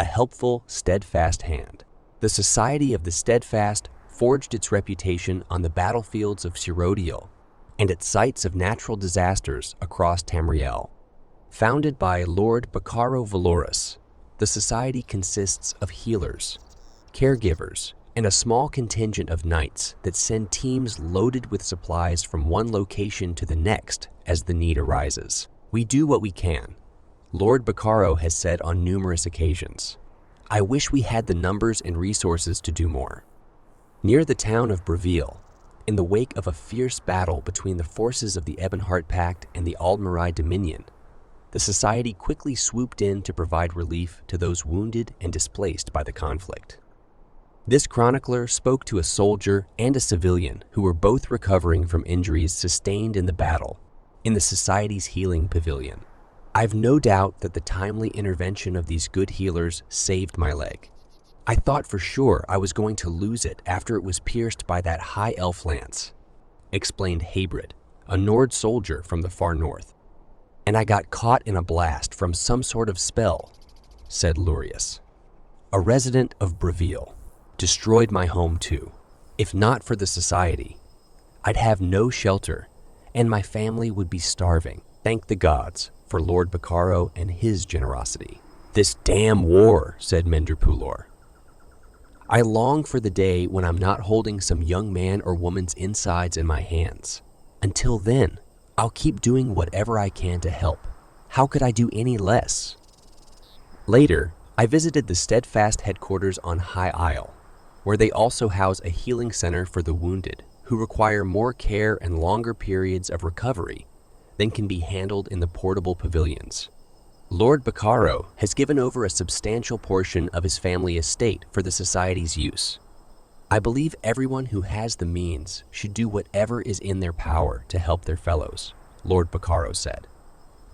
a helpful, steadfast hand. The Society of the Steadfast forged its reputation on the battlefields of Cyrodiil and at sites of natural disasters across Tamriel. Founded by Lord Bacaro Valoris, the Society consists of healers, caregivers, and a small contingent of knights that send teams loaded with supplies from one location to the next as the need arises. We do what we can, Lord Bacaro has said on numerous occasions. I wish we had the numbers and resources to do more. Near the town of Breville, in the wake of a fierce battle between the forces of the Ebonheart Pact and the Aldmarai Dominion, the Society quickly swooped in to provide relief to those wounded and displaced by the conflict. This chronicler spoke to a soldier and a civilian who were both recovering from injuries sustained in the battle in the Society's healing pavilion. I've no doubt that the timely intervention of these good healers saved my leg. I thought for sure I was going to lose it after it was pierced by that high elf lance, explained Habrid, a Nord soldier from the far north. And I got caught in a blast from some sort of spell, said Lurius, a resident of Breville. Destroyed my home too. If not for the Society, I'd have no shelter and my family would be starving. Thank the gods for Lord Bacaro and his generosity. This damn war, said Mendripulor. I long for the day when I'm not holding some young man or woman's insides in my hands. Until then, I'll keep doing whatever I can to help. How could I do any less? Later, I visited the Steadfast headquarters on High Isle, where they also house a healing center for the wounded who require more care and longer periods of recovery than can be handled in the portable pavilions. Lord Bacaro has given over a substantial portion of his family estate for the Society's use. I believe everyone who has the means should do whatever is in their power to help their fellows, Lord Bacaro said.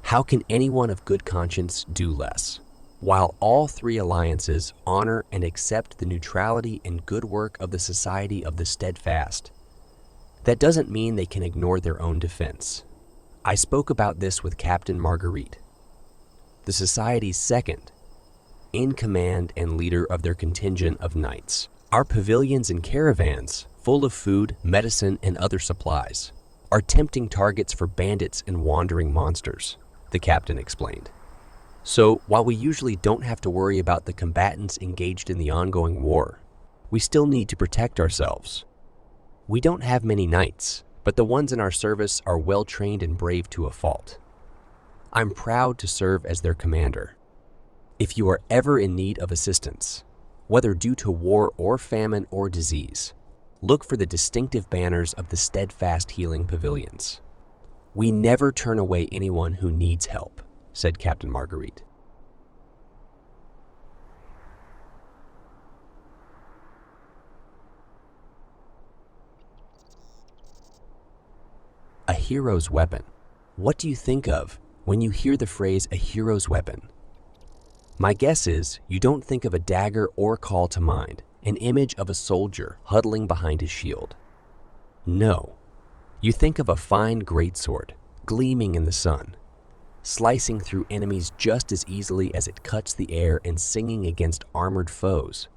How can anyone of good conscience do less? While all three alliances honor and accept the neutrality and good work of the Society of the Steadfast, that doesn't mean they can ignore their own defense. I spoke about this with Captain Marguerite, the Society's second in command and leader of their contingent of knights. Our pavilions and caravans, full of food, medicine, and other supplies, are tempting targets for bandits and wandering monsters, the captain explained. So, while we usually don't have to worry about the combatants engaged in the ongoing war, we still need to protect ourselves. We don't have many knights, but the ones in our service are well-trained and brave to a fault. I'm proud to serve as their commander. If you are ever in need of assistance, whether due to war or famine or disease, look for the distinctive banners of the Steadfast Healing Pavilions. We never turn away anyone who needs help, said Captain Marguerite. A hero's weapon. What do you think of when you hear the phrase a hero's weapon? My guess is you don't think of a dagger or call to mind, an image of a soldier huddling behind his shield. No, you think of a fine greatsword, gleaming in the sun, slicing through enemies just as easily as it cuts the air and singing against armored foes.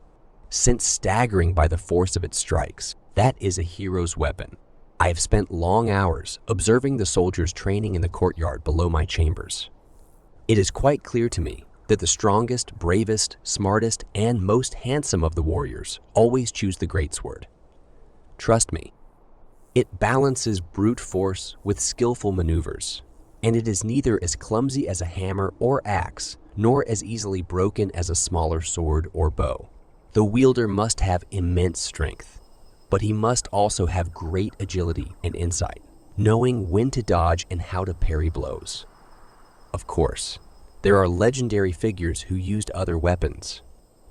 Sent staggering by the force of its strikes, that is a hero's weapon. I have spent long hours observing the soldiers training in the courtyard below my chambers. It is quite clear to me that the strongest, bravest, smartest, and most handsome of the warriors always choose the greatsword. Trust me, it balances brute force with skillful maneuvers, and it is neither as clumsy as a hammer or axe, nor as easily broken as a smaller sword or bow. The wielder must have immense strength, but he must also have great agility and insight, knowing when to dodge and how to parry blows. Of course, there are legendary figures who used other weapons,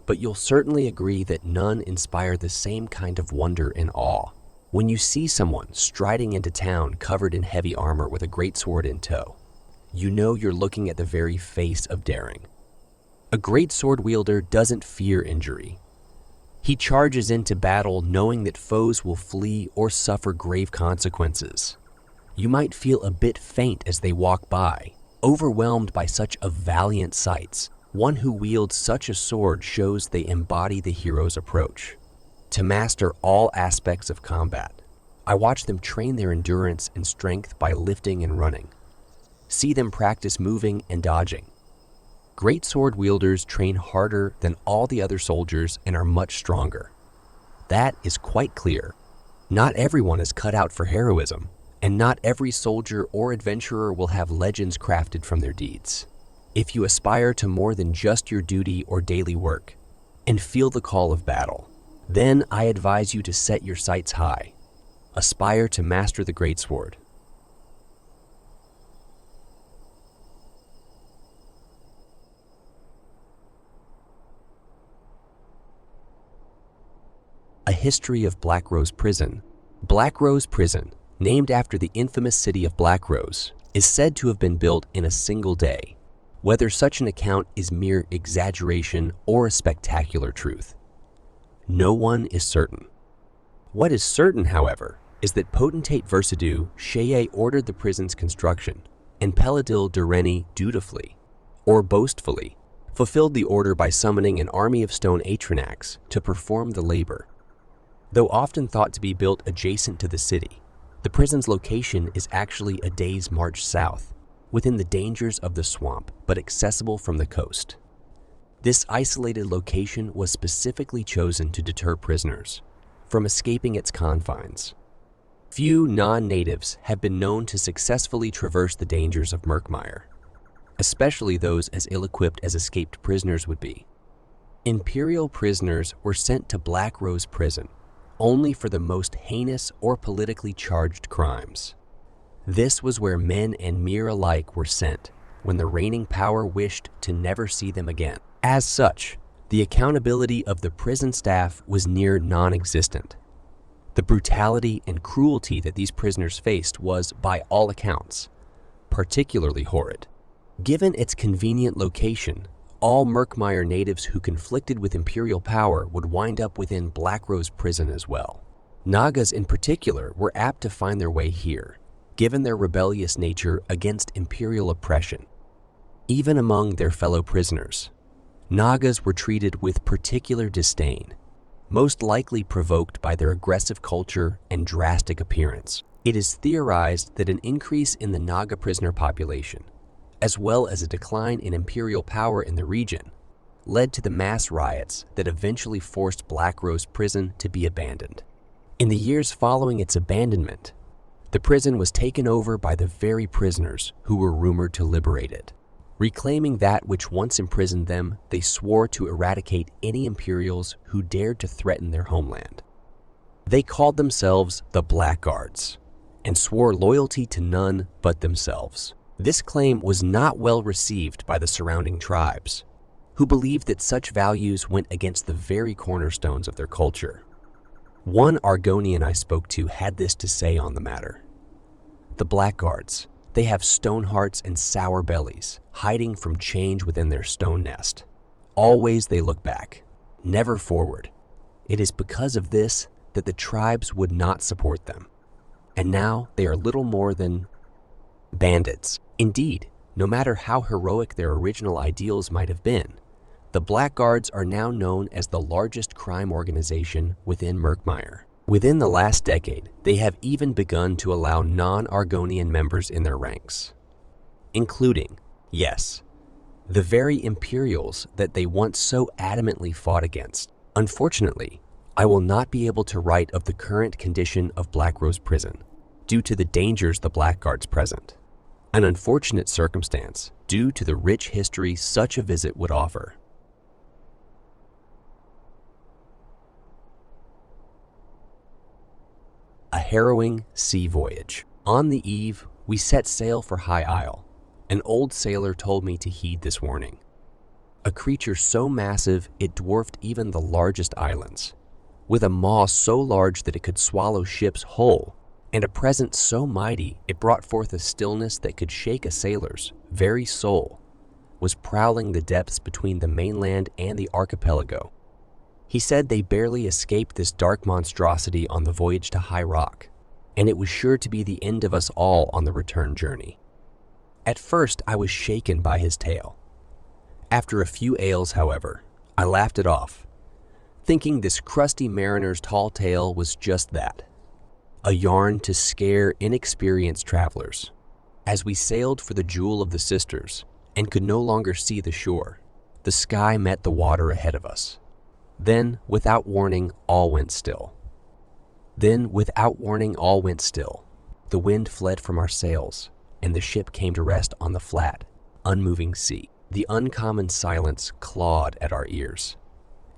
but you'll certainly agree that none inspire the same kind of wonder and awe. When you see someone striding into town covered in heavy armor with a greatsword in tow, you know you're looking at the very face of daring. A great sword wielder doesn't fear injury. He charges into battle knowing that foes will flee or suffer grave consequences. You might feel a bit faint as they walk by, overwhelmed by such a valiant sight, One who wields such a sword shows they embody the hero's approach. To master all aspects of combat, I watch them train their endurance and strength by lifting and running. See them practice moving and dodging. Great sword wielders train harder than all the other soldiers and are much stronger. That is quite clear. Not everyone is cut out for heroism, and not every soldier or adventurer will have legends crafted from their deeds. If you aspire to more than just your duty or daily work, and feel the call of battle, then I advise you to set your sights high. Aspire to master the greatsword. A history of Black Rose Prison. Black Rose Prison, named after the infamous city of Black Rose, is said to have been built in a single day. Whether such an account is mere exaggeration or a spectacular truth, no one is certain. What is certain, however, is that potentate Versidue Sheye ordered the prison's construction, and Peladil Dureni dutifully, or boastfully, fulfilled the order by summoning an army of stone Atranax to perform the labor. Though often thought to be built adjacent to the city, the prison's location is actually a day's march south, within the dangers of the swamp, but accessible from the coast. This isolated location was specifically chosen to deter prisoners from escaping its confines. Few non-natives have been known to successfully traverse the dangers of Murkmire, especially those as ill-equipped as escaped prisoners would be. Imperial prisoners were sent to Black Rose Prison only for the most heinous or politically charged crimes. This was where men and Mir alike were sent when the reigning power wished to never see them again. As such, the accountability of the prison staff was near non-existent. The brutality and cruelty that these prisoners faced was, by all accounts, particularly horrid. Given its convenient location, all Murkmire natives who conflicted with imperial power would wind up within Black Rose Prison as well. Nagas in particular were apt to find their way here, given their rebellious nature against imperial oppression. Even among their fellow prisoners, Nagas were treated with particular disdain, most likely provoked by their aggressive culture and drastic appearance. It is theorized that an increase in the Naga prisoner population, as well as a decline in imperial power in the region, led to the mass riots that eventually forced Black Rose Prison to be abandoned. In the years following its abandonment, the prison was taken over by the very prisoners who were rumored to liberate it. Reclaiming that which once imprisoned them, they swore to eradicate any Imperials who dared to threaten their homeland. They called themselves the Blackguards and swore loyalty to none but themselves. This claim was not well received by the surrounding tribes, who believed that such values went against the very cornerstones of their culture. One Argonian I spoke to had this to say on the matter. The Blackguards, they have stone hearts and sour bellies, hiding from change within their stone nest. Always they look back, never forward. It is because of this that the tribes would not support them. And now they are little more than bandits. Indeed, no matter how heroic their original ideals might have been, the Blackguards are now known as the largest crime organization within Murkmire. Within the last decade, they have even begun to allow non-Argonian members in their ranks, including, yes, the very Imperials that they once so adamantly fought against. Unfortunately, I will not be able to write of the current condition of Black Rose Prison due to the dangers the Blackguards present. An unfortunate circumstance due to the rich history such a visit would offer. A harrowing sea voyage. On the eve, we set sail for High Isle. An old sailor told me to heed this warning. A creature so massive it dwarfed even the largest islands, with a maw so large that it could swallow ships whole, and a presence so mighty it brought forth a stillness that could shake a sailor's very soul, was prowling the depths between the mainland and the archipelago. He said they barely escaped this dark monstrosity on the voyage to High Rock, and it was sure to be the end of us all on the return journey. At first, I was shaken by his tale. After a few ales, however, I laughed it off, thinking this crusty mariner's tall tale was just that, a yarn to scare inexperienced travelers. As we sailed for the Jewel of the Sisters and could no longer see the shore, the sky met the water ahead of us. Then, without warning, all went still. The wind fled from our sails, and the ship came to rest on the flat, unmoving sea. The uncommon silence clawed at our ears.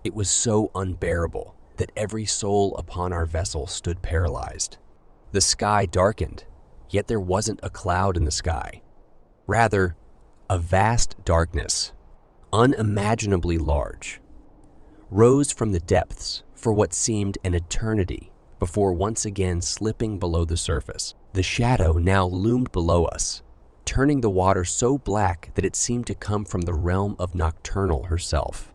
It was so unbearable that every soul upon our vessel stood paralyzed. The sky darkened, yet there wasn't a cloud in the sky. Rather, a vast darkness, unimaginably large, rose from the depths for what seemed an eternity before once again slipping below the surface. The shadow now loomed below us, turning the water so black that it seemed to come from the realm of Nocturnal herself.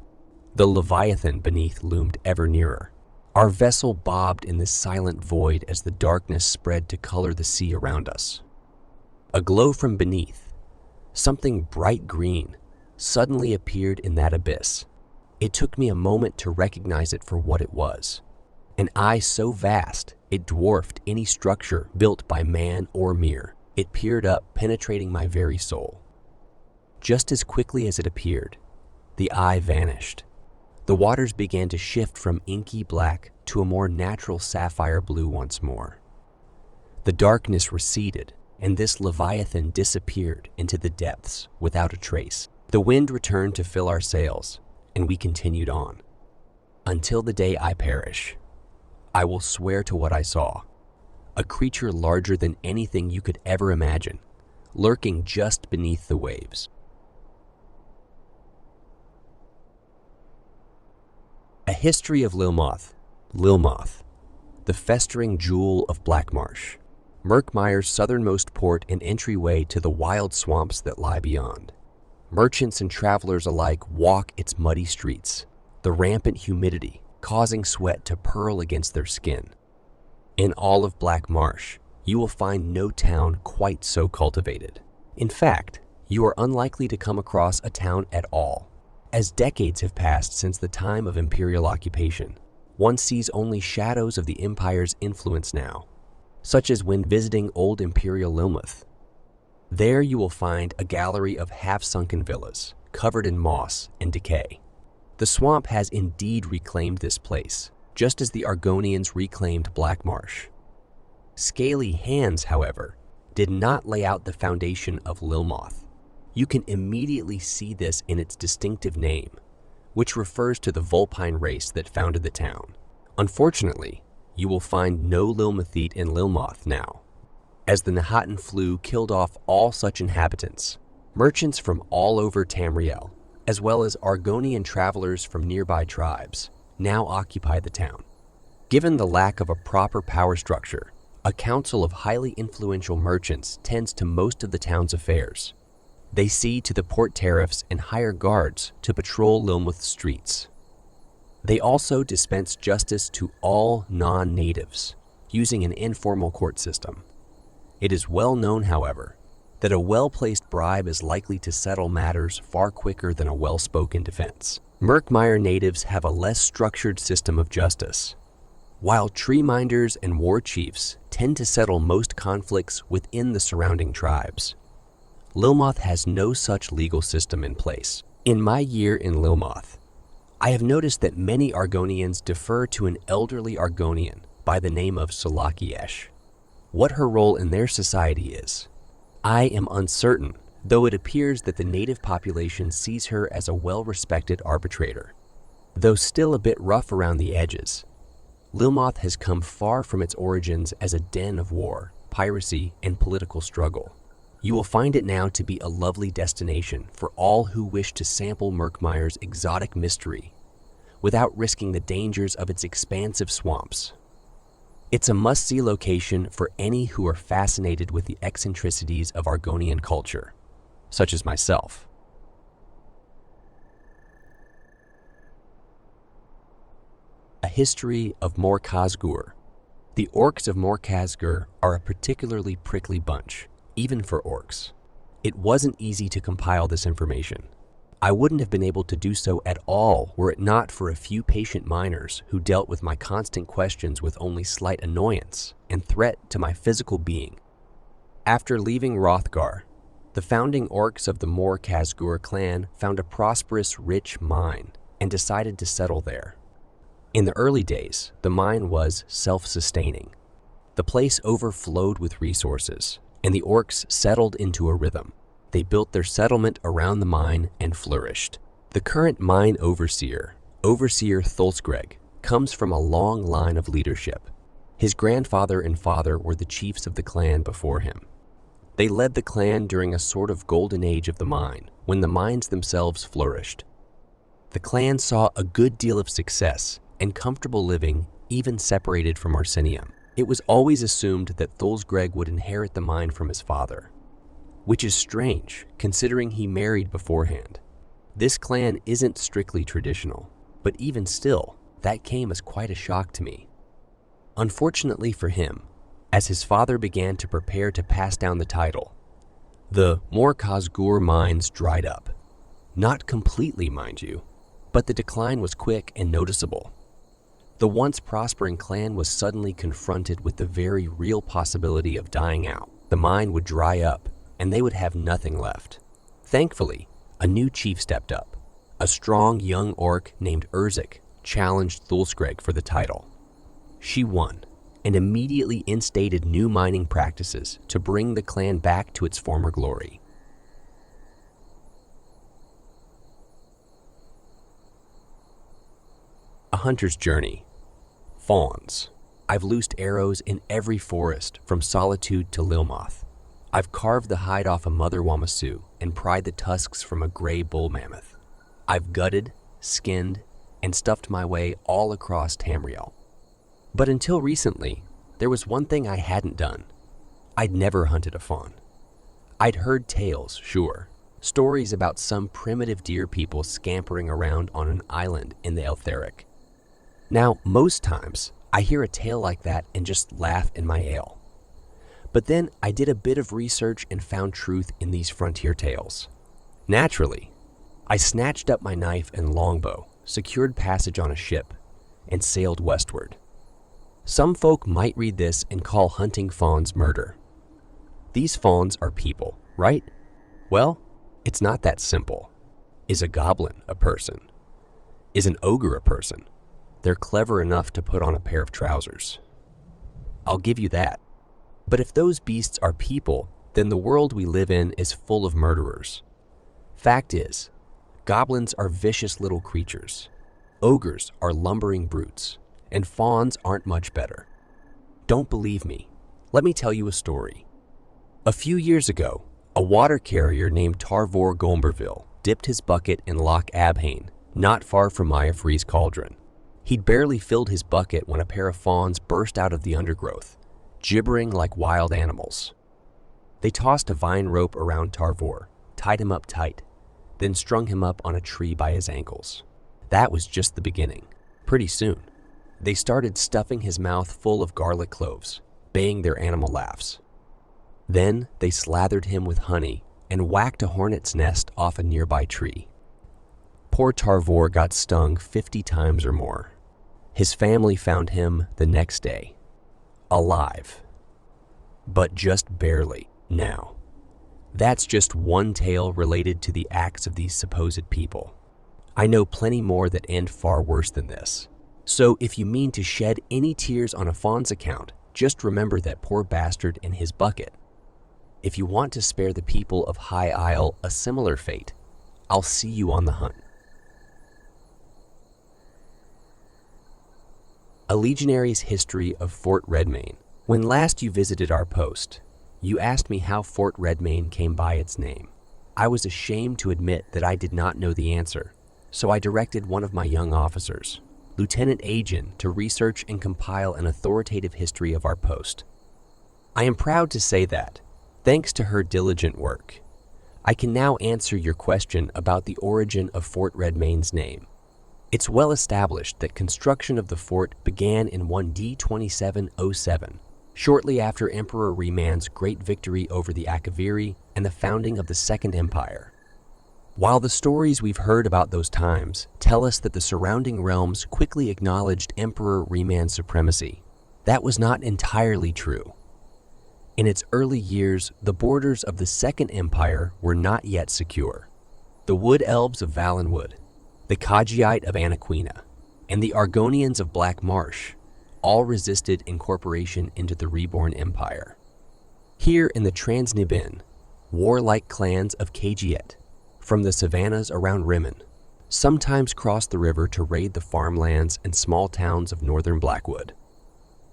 The Leviathan beneath loomed ever nearer. Our vessel bobbed in this silent void as the darkness spread to color the sea around us. A glow from beneath, something bright green, suddenly appeared in that abyss. It took me a moment to recognize it for what it was. An eye so vast, it dwarfed any structure built by man or mere. It peered up, penetrating my very soul. Just as quickly as it appeared, the eye vanished. The waters began to shift from inky black to a more natural sapphire blue once more. The darkness receded, and this Leviathan disappeared into the depths without a trace. The wind returned to fill our sails, and we continued on. Until the day I perish, I will swear to what I saw. A creature larger than anything you could ever imagine, lurking just beneath the waves. A history of Lilmoth, the festering jewel of Blackmarsh, Murkmire's southernmost port and entryway to the wild swamps that lie beyond. Merchants and travelers alike walk its muddy streets, the rampant humidity causing sweat to purl against their skin. In all of Blackmarsh, you will find no town quite so cultivated. In fact, you are unlikely to come across a town at all. As decades have passed since the time of imperial occupation, one sees only shadows of the Empire's influence now, such as when visiting old Imperial Lilmoth. There you will find a gallery of half-sunken villas, covered in moss and decay. The swamp has indeed reclaimed this place, just as the Argonians reclaimed Blackmarsh. Scaly hands, however, did not lay out the foundation of Lilmoth. You can immediately see this in its distinctive name, which refers to the Vulpine race that founded the town. Unfortunately, you will find no Lilmothite in Lilmoth now, as the Nahatan flu killed off all such inhabitants. Merchants from all over Tamriel, as well as Argonian travelers from nearby tribes, now occupy the town. Given the lack of a proper power structure, a council of highly influential merchants tends to most of the town's affairs. They see to the port tariffs and hire guards to patrol Lilmoth's streets. They also dispense justice to all non-natives, using an informal court system. It is well known, however, that a well-placed bribe is likely to settle matters far quicker than a well-spoken defense. Murkmire natives have a less structured system of justice, while treeminders and war chiefs tend to settle most conflicts within the surrounding tribes. Lilmoth has no such legal system in place. In my year in Lilmoth, I have noticed that many Argonians defer to an elderly Argonian by the name of Salakiesh. What her role in their society is, I am uncertain, though it appears that the native population sees her as a well-respected arbitrator. Though still a bit rough around the edges, Lilmoth has come far from its origins as a den of war, piracy, and political struggle. You will find it now to be a lovely destination for all who wish to sample Murkmire's exotic mystery without risking the dangers of its expansive swamps. It's a must-see location for any who are fascinated with the eccentricities of Argonian culture, such as myself. A history of Mor Khazgur. The orcs of Mor Khazgur are a particularly prickly bunch, even for orcs. It wasn't easy to compile this information. I wouldn't have been able to do so at all were it not for a few patient miners who dealt with my constant questions with only slight annoyance and threat to my physical being. After leaving Hrothgar, the founding orcs of the Mor Khazgur clan found a prosperous, rich mine and decided to settle there. In the early days, the mine was self-sustaining. The place overflowed with resources, and the orcs settled into a rhythm. They built their settlement around the mine and flourished. The current mine overseer, Overseer Thulsgreg, comes from a long line of leadership. His grandfather and father were the chiefs of the clan before him. They led the clan during a sort of golden age of the mine, when the mines themselves flourished. The clan saw a good deal of success and comfortable living, even separated from Arsenium. It was always assumed that Thulsgreg would inherit the mine from his father, which is strange considering he married beforehand. This clan isn't strictly traditional, but even still, that came as quite a shock to me. Unfortunately for him, as his father began to prepare to pass down the title, the Mor Khazgur mines dried up. Not completely, mind you, but the decline was quick and noticeable. The once prospering clan was suddenly confronted with the very real possibility of dying out. The mine would dry up, and they would have nothing left. Thankfully, a new chief stepped up. A strong young orc named Urzik challenged Thulsgreg for the title. She won, and immediately instated new mining practices to bring the clan back to its former glory. A hunter's journey. Fawns. I've loosed arrows in every forest from Solitude to Lilmoth. I've carved the hide off a mother Wamasu and pried the tusks from a gray bull mammoth. I've gutted, skinned, and stuffed my way all across Tamriel. But until recently, there was one thing I hadn't done. I'd never hunted a fawn. I'd heard tales, sure, stories about some primitive deer people scampering around on an island in the Eltharic. Now, most times, I hear a tale like that and just laugh in my ale. But then I did a bit of research and found truth in these frontier tales. Naturally, I snatched up my knife and longbow, secured passage on a ship, and sailed westward. Some folk might read this and call hunting fawns murder. These fawns are people, right? Well, it's not that simple. Is a goblin a person? Is an ogre a person? They're clever enough to put on a pair of trousers. I'll give you that. But if those beasts are people, then the world we live in is full of murderers. Fact is, goblins are vicious little creatures. Ogres are lumbering brutes, and fawns aren't much better. Don't believe me? Let me tell you a story. A few years ago, a water carrier named Tarvor Gomberville dipped his bucket in Loch Abhain, not far from Iafree's cauldron. He'd barely filled his bucket when a pair of fawns burst out of the undergrowth, gibbering like wild animals. They tossed a vine rope around Tarvor, tied him up tight, then strung him up on a tree by his ankles. That was just the beginning. Pretty soon, they started stuffing his mouth full of garlic cloves, baying their animal laughs. Then they slathered him with honey and whacked a hornet's nest off a nearby tree. Poor Tarvor got stung 50 times or more. His family found him the next day, alive, but just barely. Now, that's just one tale related to the acts of these supposed people. I know plenty more that end far worse than this. So if you mean to shed any tears on a fawn's account, just remember that poor bastard and his bucket. If you want to spare the people of High Isle a similar fate, I'll see you on the hunt. A Legionary's History of Fort Redmain. When last you visited our post, you asked me how Fort Redmain came by its name. I was ashamed to admit that I did not know the answer, so I directed one of my young officers, Lieutenant Agen, to research and compile an authoritative history of our post. I am proud to say that, thanks to her diligent work, I can now answer your question about the origin of Fort Redmain's name. It's well established that construction of the fort began in 1D 2707, shortly after Emperor Remand's great victory over the Akaviri and the founding of the Second Empire. While the stories we've heard about those times tell us that the surrounding realms quickly acknowledged Emperor Reman's supremacy, that was not entirely true. In its early years, the borders of the Second Empire were not yet secure. The Wood Elves of Valenwood, the Khajiite of Anaquina, and the Argonians of Black Marsh all resisted incorporation into the reborn empire. Here in the Transnibbin, warlike clans of Khajiit from the savannas around Rimmon sometimes crossed the river to raid the farmlands and small towns of northern Blackwood.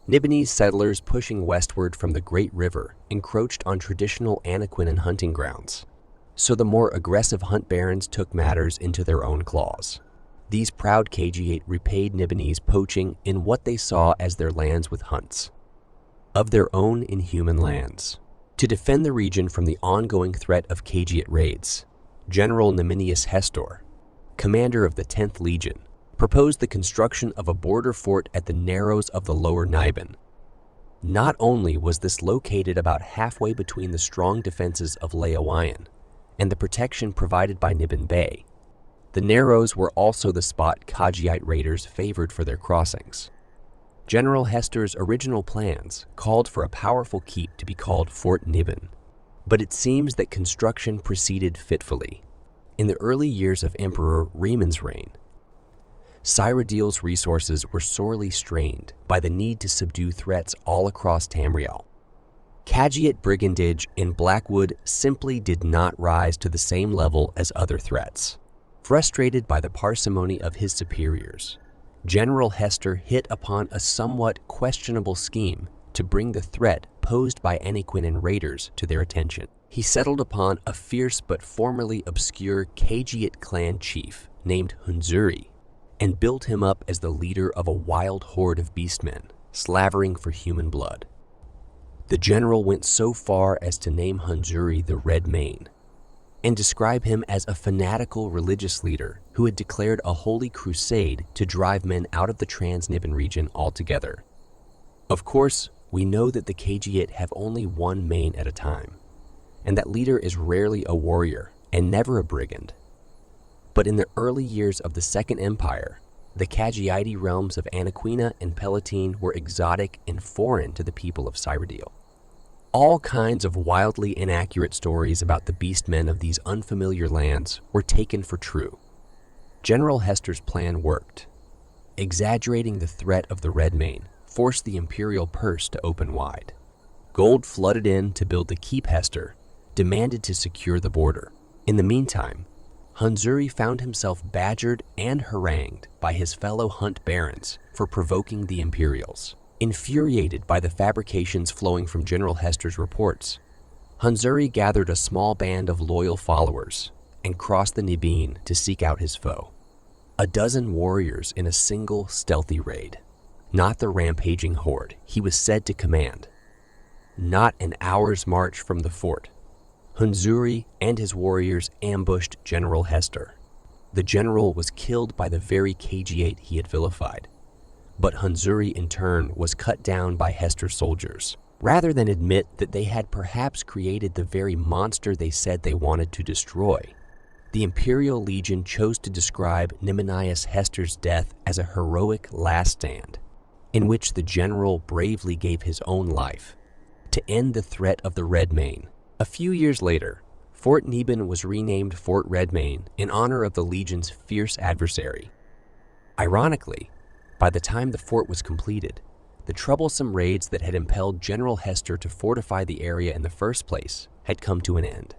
Nibbenese settlers pushing westward from the Great River encroached on traditional Anaquinan hunting grounds, so the more aggressive hunt barons took matters into their own claws. These proud Khajiit repaid Nibbenese poaching in what they saw as their lands with hunts, of their own inhuman lands. To defend the region from the ongoing threat of Khajiit raids, General Nemenius Hestor, commander of the 10th Legion, proposed the construction of a border fort at the narrows of the lower Nibin. Not only was this located about halfway between the strong defenses of Laowian and the protection provided by Niben Bay, the narrows were also the spot Khajiite raiders favored for their crossings. General Hestor's original plans called for a powerful keep to be called Fort Niben, but it seems that construction proceeded fitfully. In the early years of Emperor Reman's reign, Cyrodiil's resources were sorely strained by the need to subdue threats all across Tamriel. Khajiit brigandage in Blackwood simply did not rise to the same level as other threats. Frustrated by the parsimony of his superiors, General Hestor hit upon a somewhat questionable scheme to bring the threat posed by Anaquinan raiders to their attention. He settled upon a fierce but formerly obscure Khajiit clan chief named Hunzuri and built him up as the leader of a wild horde of beastmen slavering for human blood. The general went so far as to name Hunzuri the Red Mane and describe him as a fanatical religious leader who had declared a holy crusade to drive men out of the Transnibbin region altogether. Of course, we know that the Khajiit have only one mane at a time, and that leader is rarely a warrior and never a brigand. But in the early years of the Second Empire, the Khajiite realms of Anaquina and Palatine were exotic and foreign to the people of Cyrodiil. All kinds of wildly inaccurate stories about the beastmen of these unfamiliar lands were taken for true. General Hestor's plan worked. Exaggerating the threat of the Red Mane forced the imperial purse to open wide. Gold flooded in to build the keep Hestor demanded to secure the border. In the meantime, Hunzuri found himself badgered and harangued by his fellow hunt barons for provoking the Imperials. Infuriated by the fabrications flowing from General Hestor's reports, Hunzuri gathered a small band of loyal followers and crossed the Nibin to seek out his foe. A dozen warriors in a single stealthy raid, not the rampaging horde he was said to command. Not an hour's march from the fort, Hunzuri and his warriors ambushed General Hestor. The general was killed by the very Khajiit he had vilified, but Hunzuri in turn was cut down by Hestor's soldiers. Rather than admit that they had perhaps created the very monster they said they wanted to destroy, the Imperial Legion chose to describe Nemenius Hestor's death as a heroic last stand, in which the general bravely gave his own life to end the threat of the Red Mane. A few years later, Fort Niben was renamed Fort Redmane in honor of the Legion's fierce adversary. Ironically, by the time the fort was completed, the troublesome raids that had impelled General Hestor to fortify the area in the first place had come to an end.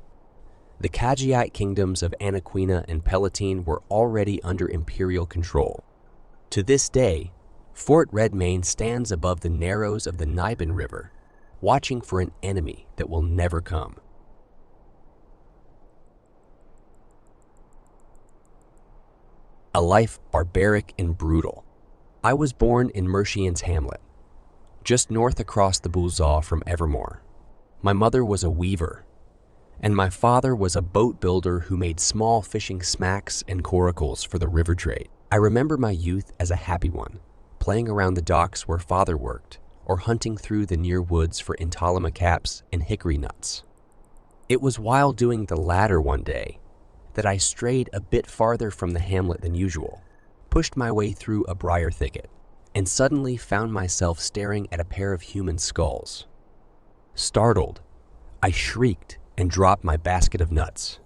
The Khajiite kingdoms of Anaquina and Palatine were already under imperial control. To this day, Fort Redmane stands above the narrows of the Nibin River, watching for an enemy that will never come. A life barbaric and brutal. I was born in Mercian's hamlet, just north across the Bouzal from Evermore. My mother was a weaver, and my father was a boat builder who made small fishing smacks and coracles for the river trade. I remember my youth as a happy one, playing around the docks where father worked, or hunting through the near woods for intalama caps and hickory nuts. It was while doing the latter one day that I strayed a bit farther from the hamlet than usual, pushed my way through a briar thicket, and suddenly found myself staring at a pair of human skulls. Startled, I shrieked and dropped my basket of nuts.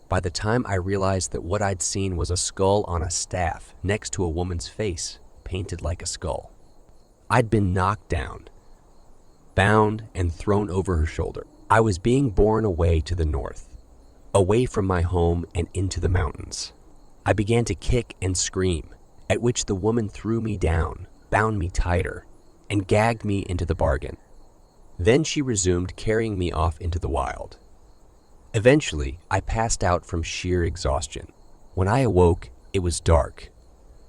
By the time I realized that what I'd seen was a skull on a staff next to a woman's face, painted like a skull. I'd been knocked down, bound, and thrown over her shoulder. I was being borne away to the north, away from my home and into the mountains. I began to kick and scream, at which the woman threw me down, bound me tighter, and gagged me into the bargain. Then she resumed carrying me off into the wild. Eventually, I passed out from sheer exhaustion. When I awoke, it was dark,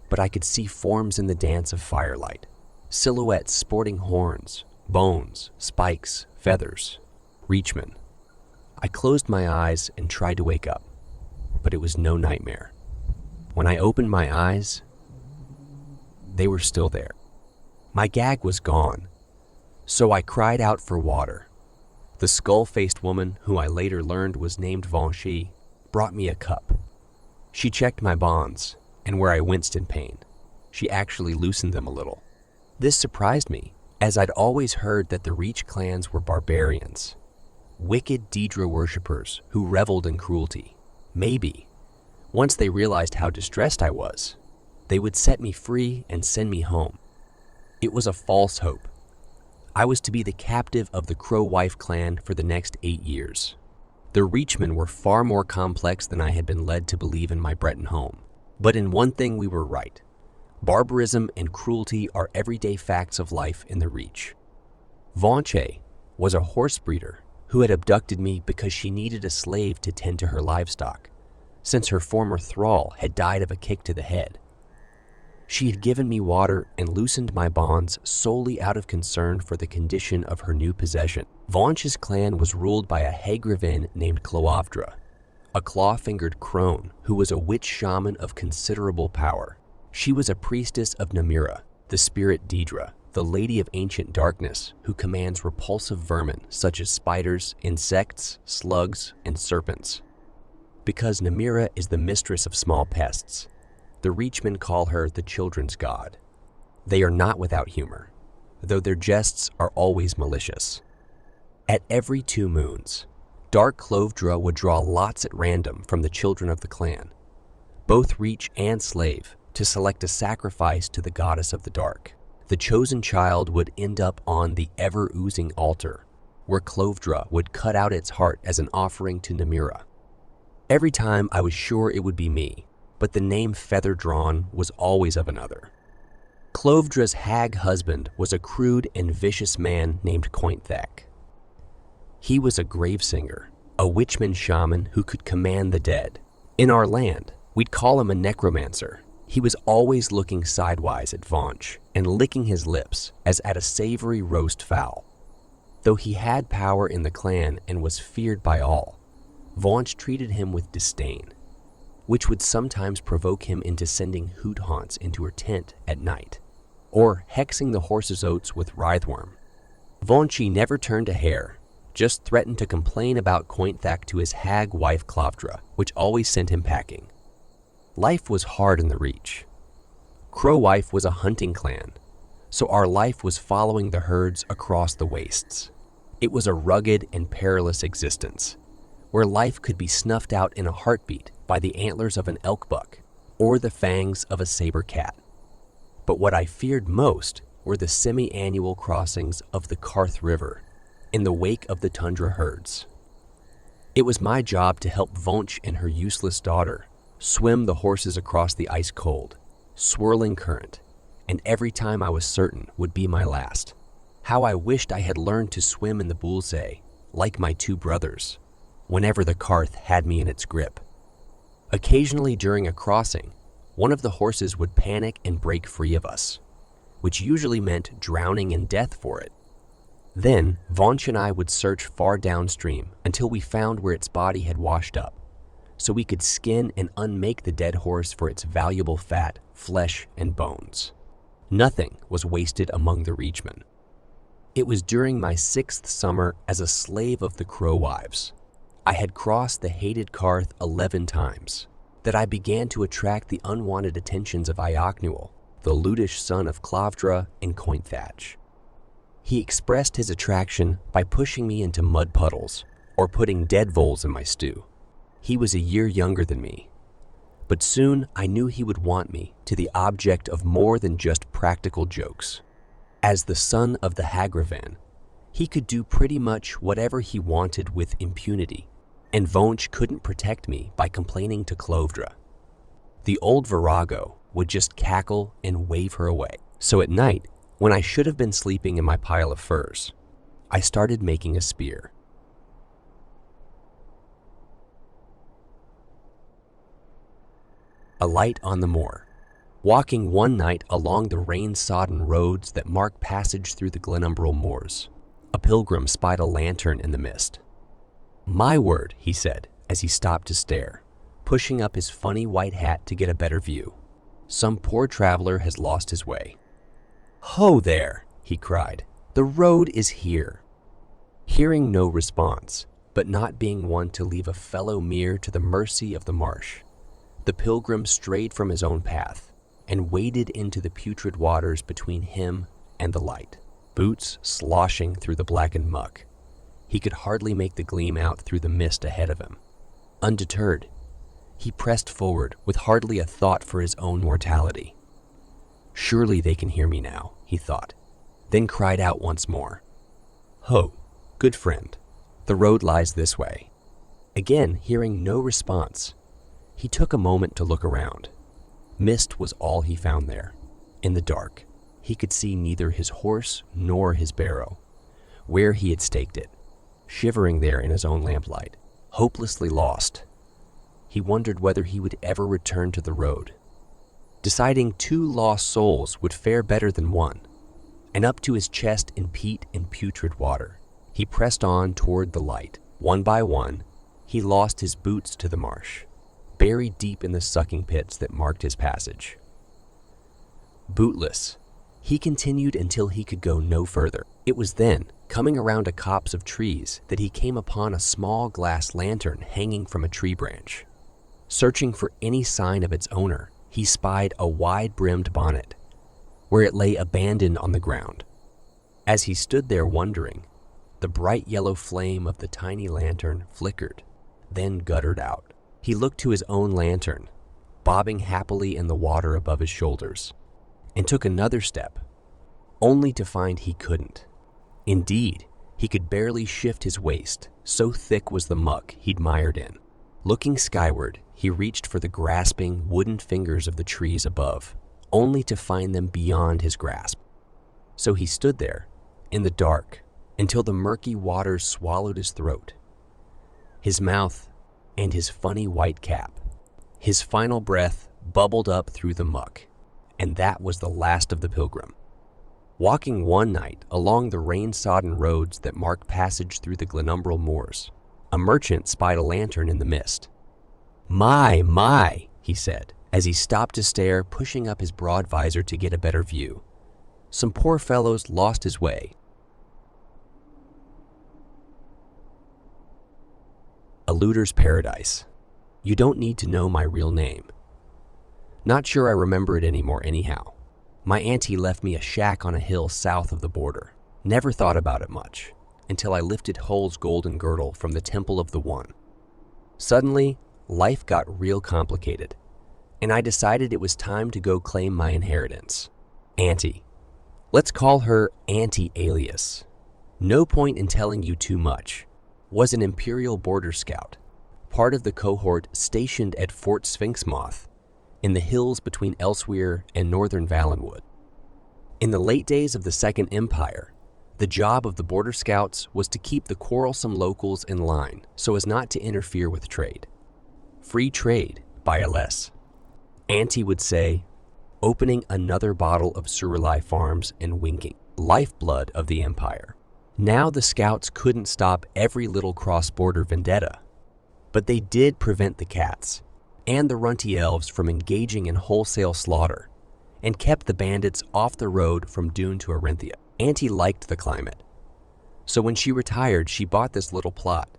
but I could see forms in the dance of firelight, silhouettes sporting horns, bones, spikes, feathers. Reachmen. I closed my eyes and tried to wake up, but it was no nightmare. When I opened my eyes, they were still there. My gag was gone, so I cried out for water. The skull-faced woman, who I later learned was named Vanchi, brought me a cup. She checked my bonds, and where I winced in pain, she actually loosened them a little. This surprised me, as I'd always heard that the Reach clans were barbarians, wicked Daedra worshippers who reveled in cruelty. Maybe, once they realized how distressed I was, they would set me free and send me home. It was a false hope. I was to be the captive of the Crow Wife clan for the next 8 years. The Reachmen were far more complex than I had been led to believe in my Breton home. But in one thing we were right. Barbarism and cruelty are everyday facts of life in the Reach. Vanche was a horse breeder who had abducted me because she needed a slave to tend to her livestock, since her former thrall had died of a kick to the head. She had given me water and loosened my bonds solely out of concern for the condition of her new possession. Vanche's clan was ruled by a Hagrivin named Cloavdra, a claw-fingered crone who was a witch shaman of considerable power. She was a priestess of Namira, the spirit Daedra, the lady of ancient darkness who commands repulsive vermin such as spiders, insects, slugs, and serpents. Because Namira is the mistress of small pests, the Reachmen call her the children's god. They are not without humor, though their jests are always malicious. At every 2 moons, Dark Cloavdra would draw lots at random from the children of the clan, both Reach and Slave, to select a sacrifice to the goddess of the dark. The chosen child would end up on the ever-oozing altar, where Cloavdra would cut out its heart as an offering to Namira. Every time I was sure it would be me, but the name Featherdrawn was always of another. Cloavdra's hag husband was a crude and vicious man named Cointhak. He was a gravesinger, a witchman shaman who could command the dead. In our land, we'd call him a necromancer. He was always looking sidewise at Vanche and licking his lips as at a savory roast fowl. Though he had power in the clan and was feared by all, Vanche treated him with disdain, which would sometimes provoke him into sending hoot haunts into her tent at night, or hexing the horse's oats with wrythworm. Vanche never turned a hair, just threatened to complain about Cointhak to his hag wife Cloavdra, which always sent him packing. Life was hard in the Reach. Crow Wife was a hunting clan, so our life was following the herds across the wastes. It was a rugged and perilous existence, where life could be snuffed out in a heartbeat by the antlers of an elk buck or the fangs of a saber cat. But what I feared most were the semi-annual crossings of the Karth River in the wake of the tundra herds. It was my job to help Vanche and her useless daughter swim the horses across the ice-cold, swirling current, and every time I was certain would be my last. How I wished I had learned to swim in the Bullseye, like my 2 brothers, whenever the Karth had me in its grip. Occasionally during a crossing, one of the horses would panic and break free of us, which usually meant drowning and death for it. Then, Vanche and I would search far downstream until we found where its body had washed up, so we could skin and unmake the dead horse for its valuable fat, flesh, and bones. Nothing was wasted among the Reachmen. It was during my 6th summer as a slave of the Crow Wives. I had crossed the hated Karth 11 times, that I began to attract the unwanted attentions of Iocnual, the lutish son of Clavdra and Cointhatch. He expressed his attraction by pushing me into mud puddles or putting dead voles in my stew. He was a year younger than me, but soon I knew he would want me to the object of more than just practical jokes. As the son of the Hagravan, he could do pretty much whatever he wanted with impunity, and Vonch couldn't protect me by complaining to Clovdra. The old Virago would just cackle and wave her away. So at night, when I should have been sleeping in my pile of furs, I started making a spear. A light on the moor. Walking one night along the rain-sodden roads that mark passage through the Glenumbral moors, a pilgrim spied a lantern in the mist. "My word," he said as he stopped to stare, pushing up his funny white hat to get a better view. "Some poor traveler has lost his way." "Ho there!" he cried. "The road is here." Hearing no response, but not being one to leave a fellow mere to the mercy of the marsh, the pilgrim strayed from his own path and waded into the putrid waters between him and the light, boots sloshing through the blackened muck. He could hardly make the gleam out through the mist ahead of him. Undeterred, he pressed forward with hardly a thought for his own mortality. "Surely they can hear me now," he thought, then cried out once more. "Ho, good friend, the road lies this way." Again, hearing no response, he took a moment to look around. Mist was all he found there. In the dark, he could see neither his horse nor his barrow, where he had staked it, shivering there in his own lamplight, hopelessly lost. He wondered whether he would ever return to the road, deciding 2 lost souls would fare better than one, and up to his chest in peat and putrid water, he pressed on toward the light. One by one, he lost his boots to the marsh, buried deep in the sucking pits that marked his passage. Bootless, he continued until he could go no further. It was then, coming around a copse of trees, that he came upon a small glass lantern hanging from a tree branch. Searching for any sign of its owner, he spied a wide-brimmed bonnet, where it lay abandoned on the ground. As he stood there wondering, the bright yellow flame of the tiny lantern flickered, then guttered out. He looked to his own lantern, bobbing happily in the water above his shoulders, and took another step, only to find he couldn't. Indeed, he could barely shift his waist, so thick was the muck he'd mired in. Looking skyward, he reached for the grasping wooden fingers of the trees above, only to find them beyond his grasp. So he stood there, in the dark, until the murky waters swallowed his throat, his mouth, and his funny white cap. His final breath bubbled up through the muck, and that was the last of the pilgrim. Walking one night along the rain-sodden roads that mark passage through the Glenumbral moors, a merchant spied a lantern in the mist. My, he said, as he stopped to stare, pushing up his broad visor to get a better view. Some poor fellow's lost his way. A looter's paradise. You don't need to know my real name. Not sure I remember it anymore anyhow. My auntie left me a shack on a hill south of the border. Never thought about it much, until I lifted Hull's golden girdle from the Temple of the One. Suddenly, life got real complicated, and I decided it was time to go claim my inheritance. Auntie. Let's call her Auntie Alias. No point in telling you too much. Was an Imperial border scout, part of the cohort stationed at Fort Sphinxmoth, in the hills between Elsewhere and northern Valenwood. In the late days of the Second Empire, the job of the border scouts was to keep the quarrelsome locals in line so as not to interfere with trade. Free trade, by LS. Auntie would say, opening another bottle of Surulai Farms and winking. Lifeblood of the Empire. Now the scouts couldn't stop every little cross-border vendetta, but they did prevent the cats and the runty elves from engaging in wholesale slaughter and kept the bandits off the road from Dune to Arenthia. Auntie liked the climate, so when she retired, she bought this little plot,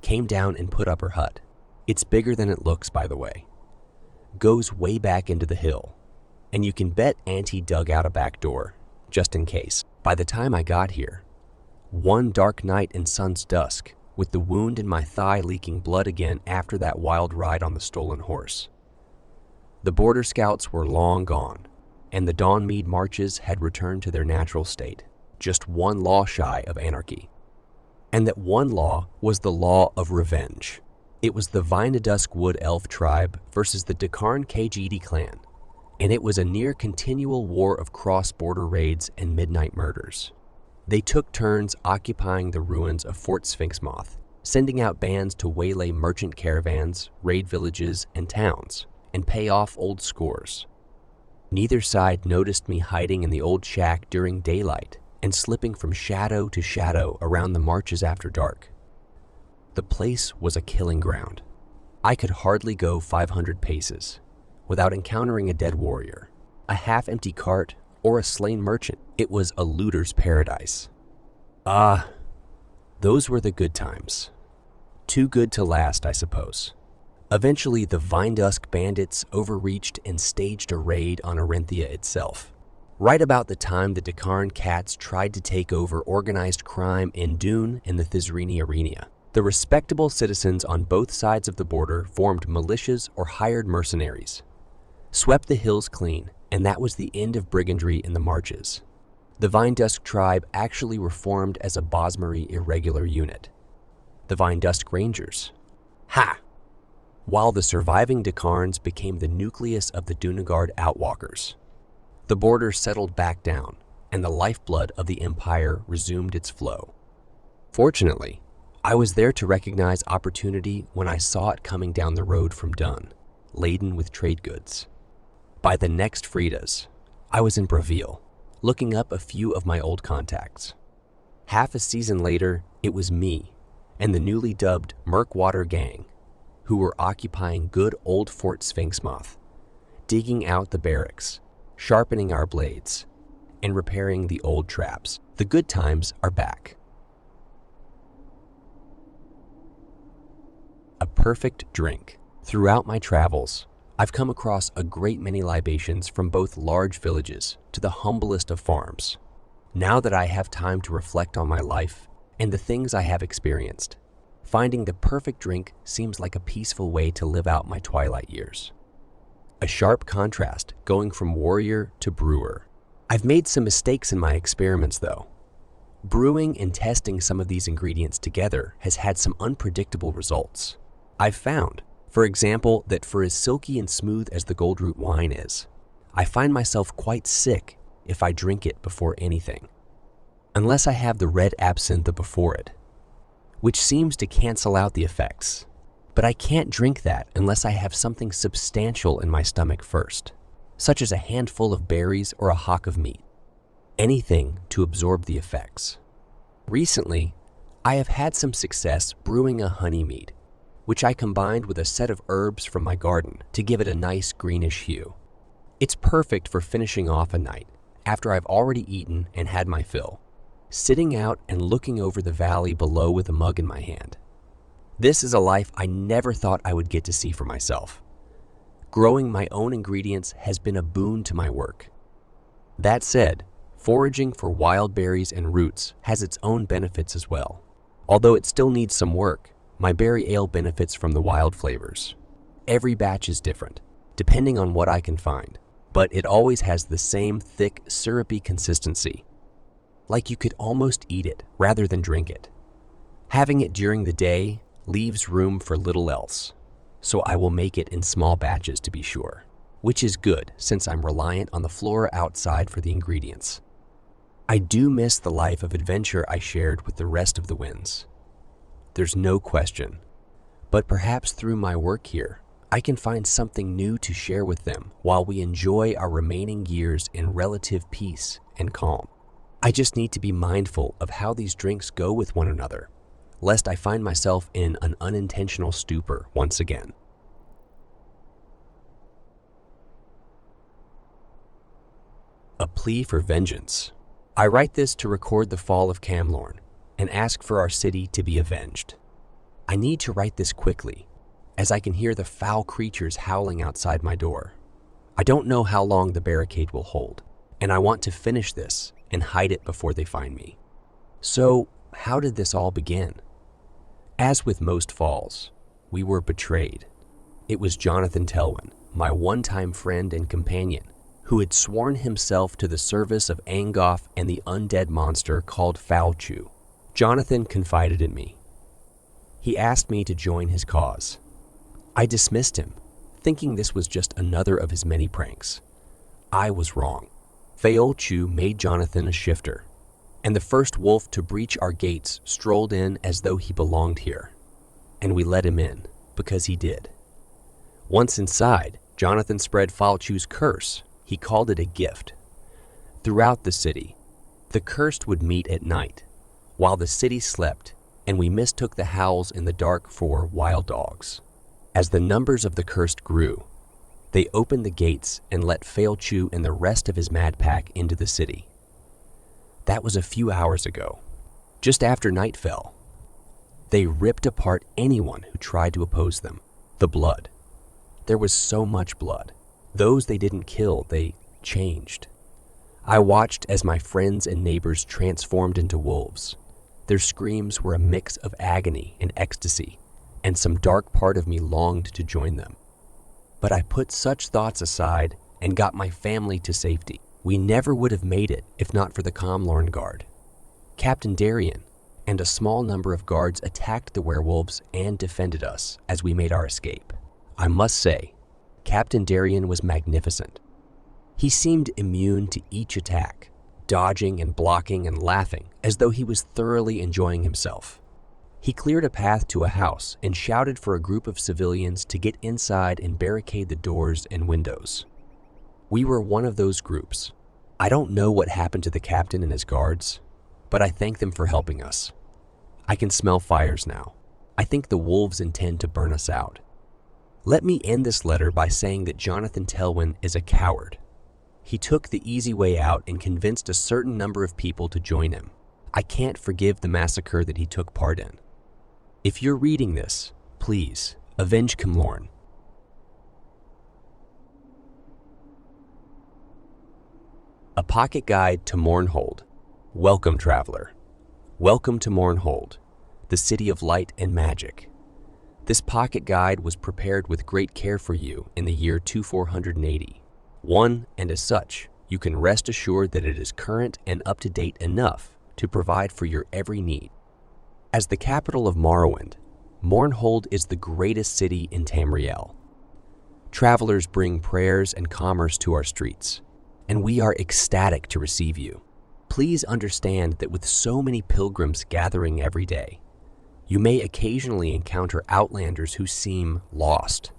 came down and put up her hut. It's bigger than it looks, by the way. Goes way back into the hill, and you can bet Auntie dug out a back door, just in case. By the time I got here, one dark night in sun's dusk, with the wound in my thigh leaking blood again after that wild ride on the stolen horse. The border scouts were long gone, and the Dawnmead marches had returned to their natural state, just one law shy of anarchy. And that one law was the law of revenge. It was the Vinadusk Wood Elf tribe versus the Dakarn Khajiit clan, and it was a near-continual war of cross-border raids and midnight murders. They took turns occupying the ruins of Fort Sphinxmoth, sending out bands to waylay merchant caravans, raid villages, and towns, and pay off old scores. Neither side noticed me hiding in the old shack during daylight and slipping from shadow to shadow around the marches after dark. The place was a killing ground. I could hardly go 500 paces without encountering a dead warrior, a half-empty cart, or a slain merchant. It was a looter's paradise. Ah, those were the good times. Too good to last, I suppose. Eventually, the Vinadusk bandits overreached and staged a raid on Arinthia itself. Right about the time the Dakarn cats tried to take over organized crime in Dune and the Thizrini Arena, the respectable citizens on both sides of the border formed militias or hired mercenaries, swept the hills clean, and that was the end of brigandry in the marches. The Vinadusk tribe actually reformed as a Bosmary irregular unit, the Vinadusk Rangers. Ha! While the surviving Dakarns became the nucleus of the Dunagard Outwalkers. The border settled back down, and the lifeblood of the Empire resumed its flow. Fortunately, I was there to recognize opportunity when I saw it coming down the road from Dun, laden with trade goods. By the next Fridas, I was in Bravil, looking up a few of my old contacts. Half a season later, it was me and the newly dubbed Murkwater Gang who were occupying good old Fort Sphinxmoth, digging out the barracks, sharpening our blades, and repairing the old traps. The good times are back. A perfect drink. Throughout my travels, I've come across a great many libations from both large villages to the humblest of farms. Now that I have time to reflect on my life and the things I have experienced, finding the perfect drink seems like a peaceful way to live out my twilight years. A sharp contrast going from warrior to brewer. I've made some mistakes in my experiments though. Brewing and testing some of these ingredients together has had some unpredictable results. I've found, for example, that for as silky and smooth as the Goldroot wine is, I find myself quite sick if I drink it before anything, unless I have the red absinthe before it, which seems to cancel out the effects. But I can't drink that unless I have something substantial in my stomach first, such as a handful of berries or a hock of meat, anything to absorb the effects. Recently, I have had some success brewing a honey mead, which I combined with a set of herbs from my garden to give it a nice greenish hue. It's perfect for finishing off a night after I've already eaten and had my fill, sitting out and looking over the valley below with a mug in my hand. This is a life I never thought I would get to see for myself. Growing my own ingredients has been a boon to my work. That said, foraging for wild berries and roots has its own benefits as well. Although it still needs some work, my berry ale benefits from the wild flavors. Every batch is different, depending on what I can find, but it always has the same thick, syrupy consistency. Like you could almost eat it rather than drink it. Having it during the day leaves room for little else, so I will make it in small batches to be sure, which is good since I'm reliant on the flora outside for the ingredients. I do miss the life of adventure I shared with the rest of the Winds. There's no question, but perhaps through my work here, I can find something new to share with them while we enjoy our remaining years in relative peace and calm. I just need to be mindful of how these drinks go with one another, lest I find myself in an unintentional stupor once again. A plea for vengeance. I write this to record the fall of Camlorn and ask for our city to be avenged. I need to write this quickly, as I can hear the foul creatures howling outside my door. I don't know how long the barricade will hold, and I want to finish this and hide it before they find me. So, how did this all begin? As with most falls, we were betrayed. It was Jonathan Telwyn, my one-time friend and companion, who had sworn himself to the service of Angoff and the undead monster called Falchu. Jonathan confided in me. He asked me to join his cause. I dismissed him, thinking this was just another of his many pranks. I was wrong. Falchu made Jonathan a shifter, and the first wolf to breach our gates strolled in as though he belonged here, and we let him in because he did. Once inside, Jonathan spread Falchu's curse. He called it a gift. Throughout the city, the cursed would meet at night, while the city slept, and we mistook the howls in the dark for wild dogs. As the numbers of the cursed grew, they opened the gates and let Falchu and the rest of his mad pack into the city. That was a few hours ago, just after night fell. They ripped apart anyone who tried to oppose them. The blood. There was so much blood. Those they didn't kill, they changed. I watched as my friends and neighbors transformed into wolves. Their screams were a mix of agony and ecstasy, and some dark part of me longed to join them. But I put such thoughts aside and got my family to safety. We never would have made it if not for the Comlorn Guard. Captain Darien and a small number of guards attacked the werewolves and defended us as we made our escape. I must say, Captain Darien was magnificent. He seemed immune to each attack, dodging and blocking and laughing as though he was thoroughly enjoying himself. He cleared a path to a house and shouted for a group of civilians to get inside and barricade the doors and windows. We were one of those groups. I don't know what happened to the captain and his guards, but I thank them for helping us. I can smell fires now. I think the wolves intend to burn us out. Let me end this letter by saying that Jonathan Telwyn is a coward. He took the easy way out and convinced a certain number of people to join him. I can't forgive the massacre that he took part in. If you're reading this, please, avenge Comlorn. A Pocket Guide to Mournhold. Welcome, traveler. Welcome to Mournhold, the city of light and magic. This pocket guide was prepared with great care for you in the year 2480. And as such, you can rest assured that it is current and up-to-date enough to provide for your every need. As the capital of Morrowind, Mournhold is the greatest city in Tamriel. Travelers bring prayers and commerce to our streets, and we are ecstatic to receive you. Please understand that with so many pilgrims gathering every day, you may occasionally encounter outlanders who seem lost,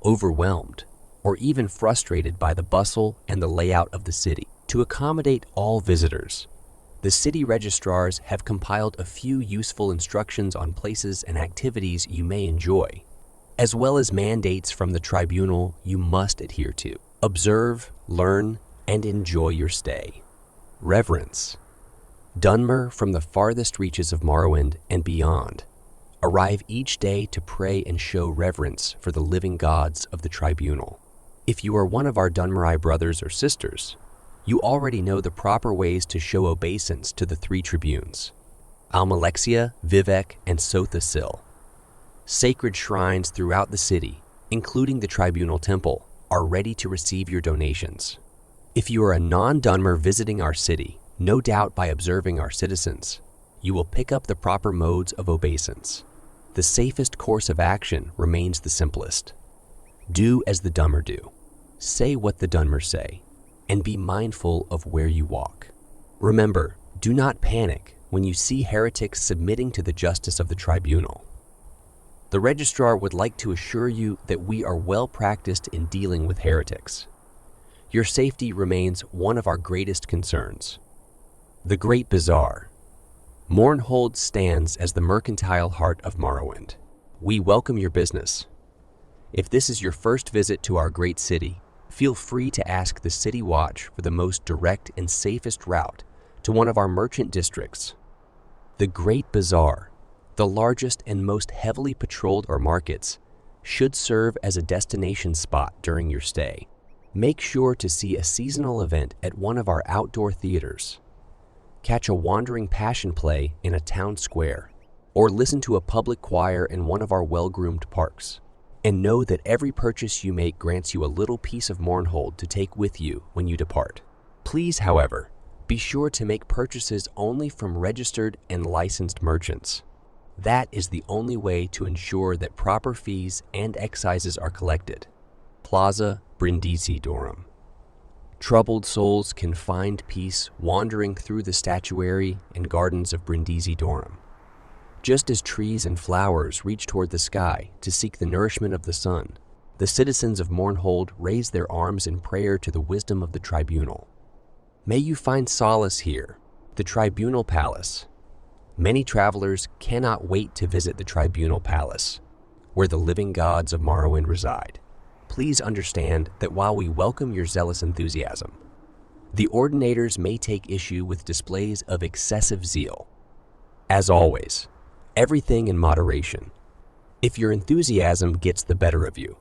overwhelmed, or even frustrated by the bustle and the layout of the city. To accommodate all visitors, the city registrars have compiled a few useful instructions on places and activities you may enjoy, as well as mandates from the tribunal you must adhere to. Observe, learn, and enjoy your stay. Reverence. Dunmer from the farthest reaches of Morrowind and beyond arrive each day to pray and show reverence for the living gods of the tribunal. If you are one of our Dunmerai brothers or sisters, you already know the proper ways to show obeisance to the three tribunes, Almalexia, Vivek, and Sotha Sil. Sacred shrines throughout the city, including the tribunal temple, are ready to receive your donations. If you are a non-Dunmer visiting our city, no doubt by observing our citizens, you will pick up the proper modes of obeisance. The safest course of action remains the simplest. Do as the Dunmer do. Say what the Dunmer say, and be mindful of where you walk. Remember, do not panic when you see heretics submitting to the justice of the tribunal. The registrar would like to assure you that we are well practiced in dealing with heretics. Your safety remains one of our greatest concerns. The Great Bazaar. Mournhold stands as the mercantile heart of Morrowind. We welcome your business. If this is your first visit to our great city, feel free to ask the City Watch for the most direct and safest route to one of our merchant districts. The Great Bazaar, The largest and most heavily patrolled markets should serve as a destination spot during your stay. Make sure to see a seasonal event at one of our outdoor theaters. Catch a wandering passion play in a town square, or listen to a public choir in one of our well-groomed parks. And know that every purchase you make grants you a little piece of Mournhold to take with you when you depart. Please, however, be sure to make purchases only from registered and licensed merchants. That is the only way to ensure that proper fees and excises are collected. Plaza Brindisi Dorum. Troubled souls can find peace wandering through the statuary and gardens of Brindisi Dorum. Just as trees and flowers reach toward the sky to seek the nourishment of the sun, the citizens of Mournhold raise their arms in prayer to the wisdom of the tribunal. May you find solace here, the Tribunal Palace. Many travelers cannot wait to visit the Tribunal Palace, where the living gods of Morrowind reside. Please understand that while we welcome your zealous enthusiasm, the Ordinators may take issue with displays of excessive zeal. As always, everything in moderation. If your enthusiasm gets the better of you,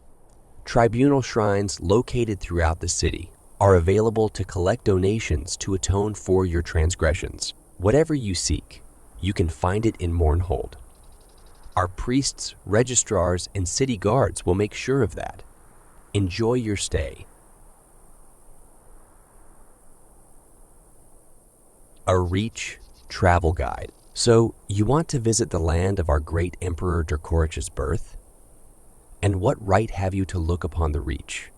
tribunal shrines located throughout the city are available to collect donations to atone for your transgressions. Whatever you seek, you can find it in Mournhold. Our priests, registrars, and city guards will make sure of that. Enjoy your stay. A Reach Travel Guide. So, you want to visit the land of our great Emperor Derkorich's birth? And what right have you to look upon the Reach?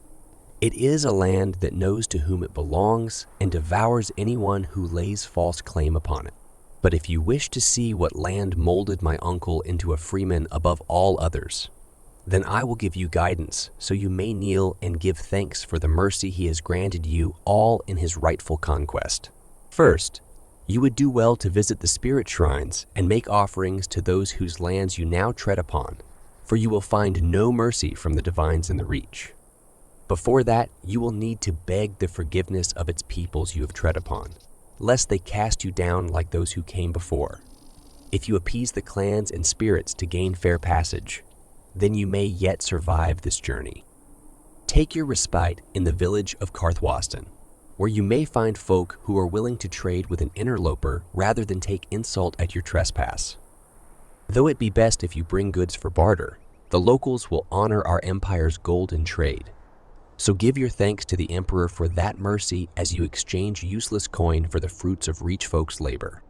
It is a land that knows to whom it belongs and devours anyone who lays false claim upon it. But if you wish to see what land molded my uncle into a freeman above all others, then I will give you guidance so you may kneel and give thanks for the mercy he has granted you all in his rightful conquest. First, you would do well to visit the spirit shrines and make offerings to those whose lands you now tread upon, for you will find no mercy from the divines in the Reach. Before that, you will need to beg the forgiveness of its peoples you have tread upon, lest they cast you down like those who came before. If you appease the clans and spirits to gain fair passage, then you may yet survive this journey. Take your respite in the village of Karthwasten, where you may find folk who are willing to trade with an interloper rather than take insult at your trespass. Though it be best if you bring goods for barter, the locals will honor our empire's golden trade. So give your thanks to the Emperor for that mercy as you exchange useless coin for the fruits of Reach folks' labor.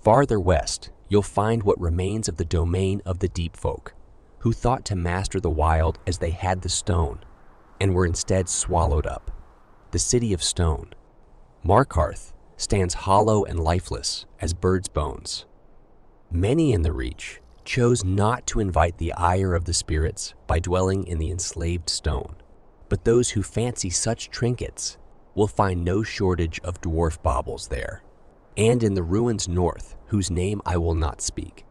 Farther west, you'll find what remains of the domain of the Deep Folk, who thought to master the wild as they had the stone, and were instead swallowed up. The city of stone. Markarth stands hollow and lifeless as birds' bones. Many in the Reach chose not to invite the ire of the spirits by dwelling in the enslaved stone, but those who fancy such trinkets will find no shortage of dwarf baubles there, and in the ruins north, whose name I will not speak.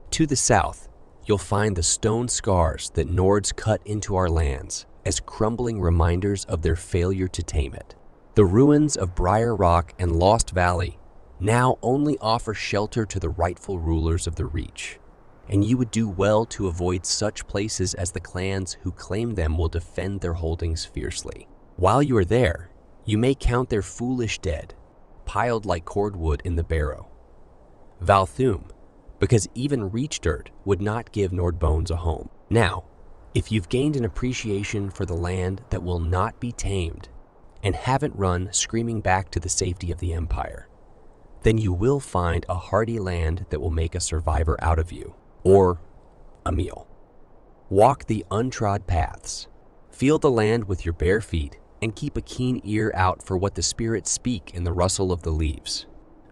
To the south, you'll find the stone scars that Nords cut into our lands as crumbling reminders of their failure to tame it. The ruins of Briar Rock and Lost Valley now only offer shelter to the rightful rulers of the Reach, and you would do well to avoid such places as the clans who claim them will defend their holdings fiercely. While you are there, you may count their foolish dead, piled like cordwood in the barrow. Valthum, because even Reach dirt would not give Nordbones a home. Now, if you've gained an appreciation for the land that will not be tamed and haven't run screaming back to the safety of the Empire, then you will find a hardy land that will make a survivor out of you, or a meal. Walk the untrod paths, feel the land with your bare feet, and keep a keen ear out for what the spirits speak in the rustle of the leaves.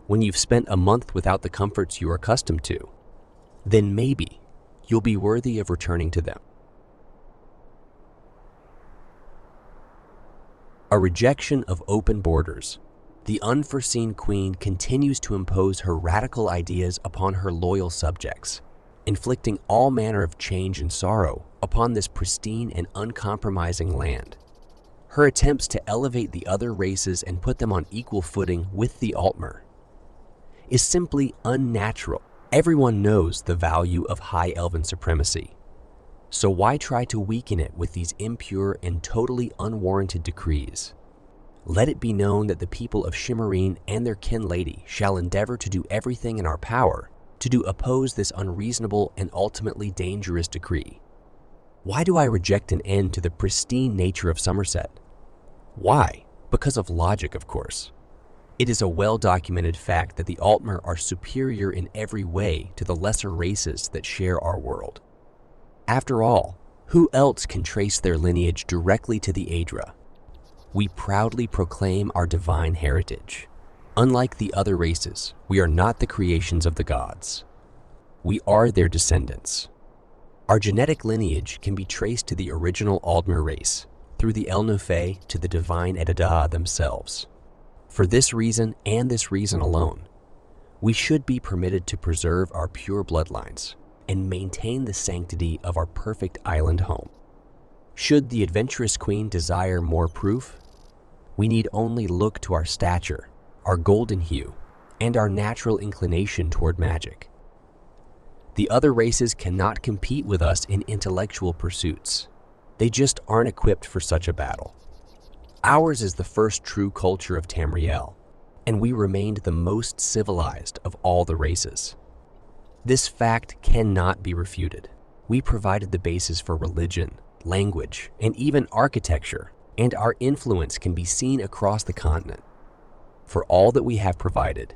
When you've spent a month without the comforts you are accustomed to, then maybe you'll be worthy of returning to them. A rejection of open borders. The unforeseen queen continues to impose her radical ideas upon her loyal subjects, inflicting all manner of change and sorrow upon this pristine and uncompromising land. Her attempts to elevate the other races and put them on equal footing with the Altmer is simply unnatural Everyone knows the value of high elven supremacy, so why try to weaken it with these impure and totally unwarranted decrees? Let it be known that the people of Shimmerine and their kin lady shall endeavor to do everything in our power to oppose this unreasonable and ultimately dangerous decree. Why do I reject an end to the pristine nature of Somerset? Why? Because of logic, of course. It is a well-documented fact that the Altmer are superior in every way to the lesser races that share our world. After all, who else can trace their lineage directly to the Aedra? We proudly proclaim our divine heritage. Unlike the other races, we are not the creations of the gods. We are their descendants. Our genetic lineage can be traced to the original Aldmer race, through the Elnufe to the divine Edadah themselves. For this reason and this reason alone, we should be permitted to preserve our pure bloodlines and maintain the sanctity of our perfect island home. Should the adventurous queen desire more proof, we need only look to our stature, our golden hue, and our natural inclination toward magic. The other races cannot compete with us in intellectual pursuits. They just aren't equipped for such a battle. Ours is the first true culture of Tamriel, and we remained the most civilized of all the races. This fact cannot be refuted. We provided the basis for religion, language, and even architecture, and our influence can be seen across the continent. For all that we have provided,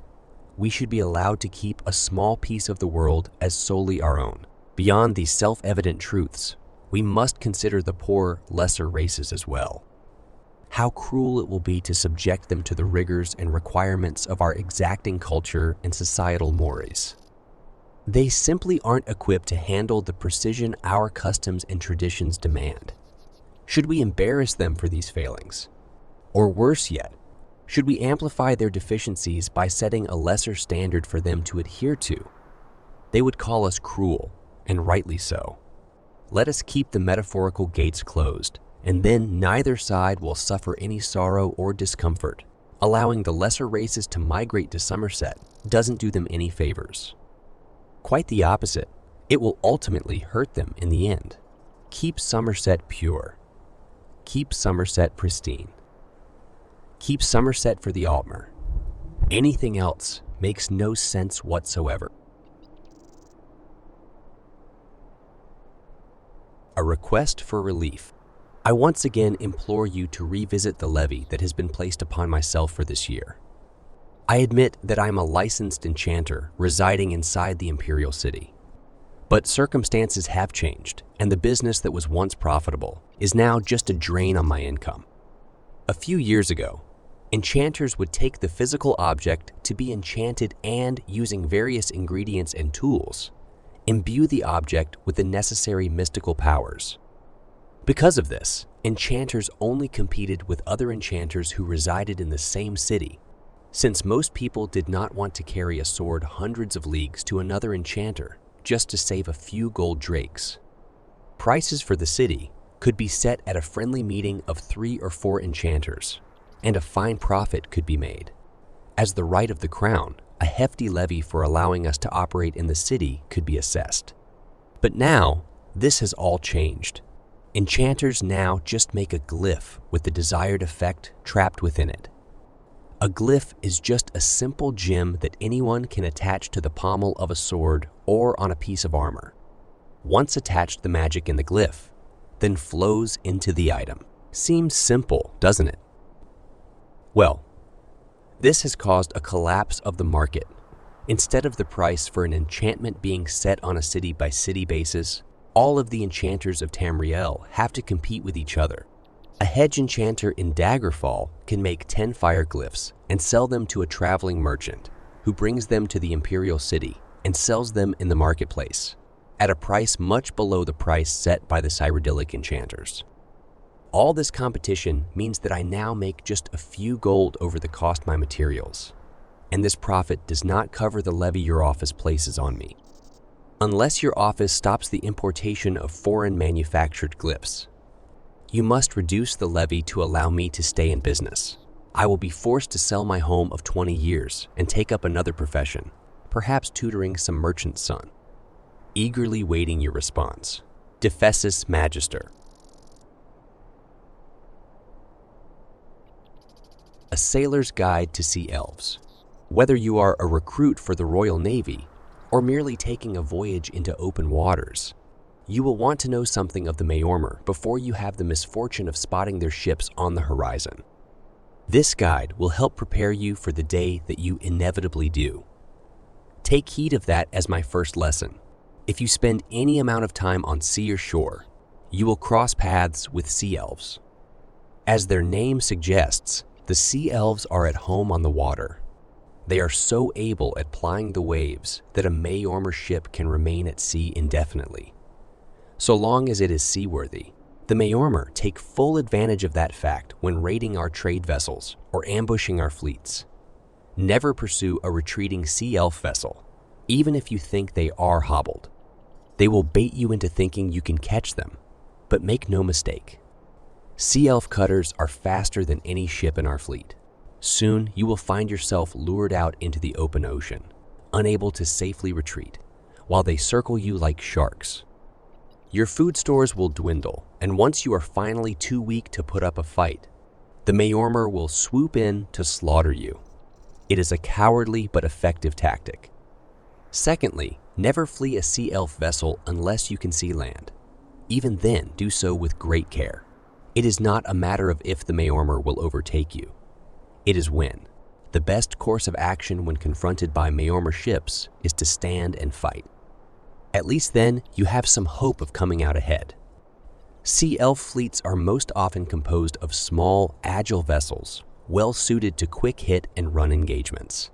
we should be allowed to keep a small piece of the world as solely our own. Beyond these self-evident truths, we must consider the poor, lesser races as well. How cruel it will be to subject them to the rigors and requirements of our exacting culture and societal mores. They simply aren't equipped to handle the precision our customs and traditions demand. Should we embarrass them for these failings? Or worse yet, should we amplify their deficiencies by setting a lesser standard for them to adhere to? They would call us cruel, and rightly so. Let us keep the metaphorical gates closed, and then neither side will suffer any sorrow or discomfort. Allowing the lesser races to migrate to Somerset doesn't do them any favors. Quite the opposite. It will ultimately hurt them in the end. Keep Somerset pure. Keep Somerset pristine. Keep Somerset for the Altmer. Anything else makes no sense whatsoever. A request for relief. I once again implore you to revisit the levy that has been placed upon myself for this year. I admit that I am a licensed enchanter residing inside the Imperial City. But circumstances have changed, and the business that was once profitable is now just a drain on my income. A few years ago, enchanters would take the physical object to be enchanted and, using various ingredients and tools, imbue the object with the necessary mystical powers. Because of this, enchanters only competed with other enchanters who resided in the same city, since most people did not want to carry a sword hundreds of leagues to another enchanter just to save a few gold drakes. Prices for the city could be set at a friendly meeting of 3 or 4 enchanters, and a fine profit could be made. As the right of the crown, a hefty levy for allowing us to operate in the city could be assessed. But now, this has all changed. Enchanters now just make a glyph with the desired effect trapped within it. A glyph is just a simple gem that anyone can attach to the pommel of a sword or on a piece of armor. Once attached, the magic in the glyph then flows into the item. Seems simple, doesn't it? Well, this has caused a collapse of the market. Instead of the price for an enchantment being set on a city-by-city basis, all of the enchanters of Tamriel have to compete with each other. A hedge enchanter in Daggerfall can make 10 fire glyphs and sell them to a traveling merchant who brings them to the Imperial City and sells them in the marketplace at a price much below the price set by the Cyrodiilic enchanters. All this competition means that I now make just a few gold over the cost of my materials, and this profit does not cover the levy your office places on me. Unless your office stops the importation of foreign manufactured glyphs, you must reduce the levy to allow me to stay in business. I will be forced to sell my home of 20 years and take up another profession, perhaps tutoring some merchant's son, eagerly waiting your response. Defessus Magister. A Sailor's Guide to Sea Elves. Whether you are a recruit for the Royal Navy or merely taking a voyage into open waters, you will want to know something of the Maormer before you have the misfortune of spotting their ships on the horizon. This guide will help prepare you for the day that you inevitably do. Take heed of that as my first lesson. If you spend any amount of time on sea or shore, you will cross paths with sea elves. As their name suggests, the sea elves are at home on the water. They are so able at plying the waves that a Maormer ship can remain at sea indefinitely. So long as it is seaworthy, the Maormer take full advantage of that fact when raiding our trade vessels or ambushing our fleets. Never pursue a retreating sea elf vessel, even if you think they are hobbled. They will bait you into thinking you can catch them, but make no mistake. Sea elf cutters are faster than any ship in our fleet. Soon you will find yourself lured out into the open ocean, unable to safely retreat, while they circle you like sharks. Your food stores will dwindle, and once you are finally too weak to put up a fight, the Maormer will swoop in to slaughter you. It is a cowardly but effective tactic. Secondly, never flee a sea elf vessel unless you can see land. Even then, do so with great care. It is not a matter of if the Maormer will overtake you. It is when. The best course of action when confronted by Maormer ships is to stand and fight. At least then, you have some hope of coming out ahead. Sea elf fleets are most often composed of small, agile vessels, well suited to quick hit and run engagements.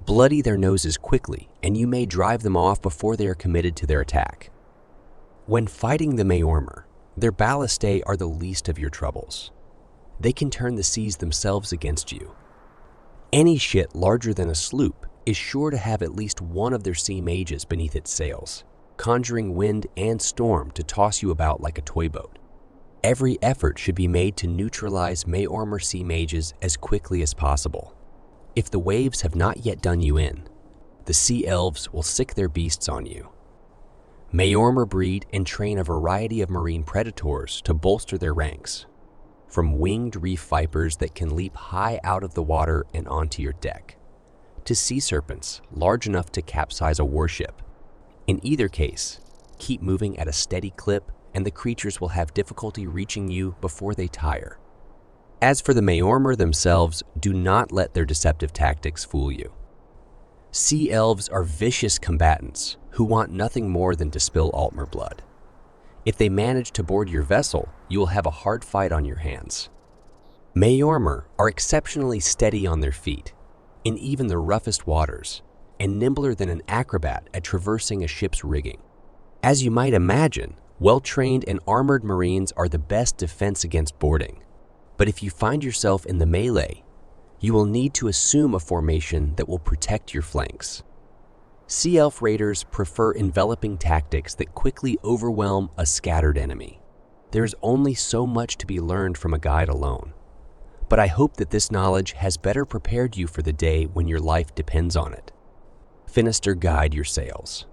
Bloody their noses quickly, and you may drive them off before they are committed to their attack. When fighting the Maormer, their ballistae are the least of your troubles. They can turn the seas themselves against you. Any ship larger than a sloop is sure to have at least one of their sea mages beneath its sails, conjuring wind and storm to toss you about like a toy boat. Every effort should be made to neutralize Maormer sea mages as quickly as possible. If the waves have not yet done you in, the sea elves will sick their beasts on you. Maormer breed and train a variety of marine predators to bolster their ranks, from winged reef vipers that can leap high out of the water and onto your deck, to sea serpents large enough to capsize a warship. In either case, keep moving at a steady clip and the creatures will have difficulty reaching you before they tire. As for the Maormer themselves, do not let their deceptive tactics fool you. Sea elves are vicious combatants who want nothing more than to spill Altmer blood. If they manage to board your vessel, you will have a hard fight on your hands. Maormer are exceptionally steady on their feet, in even the roughest waters, and nimbler than an acrobat at traversing a ship's rigging. As you might imagine, well-trained and armored Marines are the best defense against boarding. But if you find yourself in the melee, you will need to assume a formation that will protect your flanks. Sea elf raiders prefer enveloping tactics that quickly overwhelm a scattered enemy. There is only so much to be learned from a guide alone. But I hope that this knowledge has better prepared you for the day when your life depends on it. Finister guide your sails.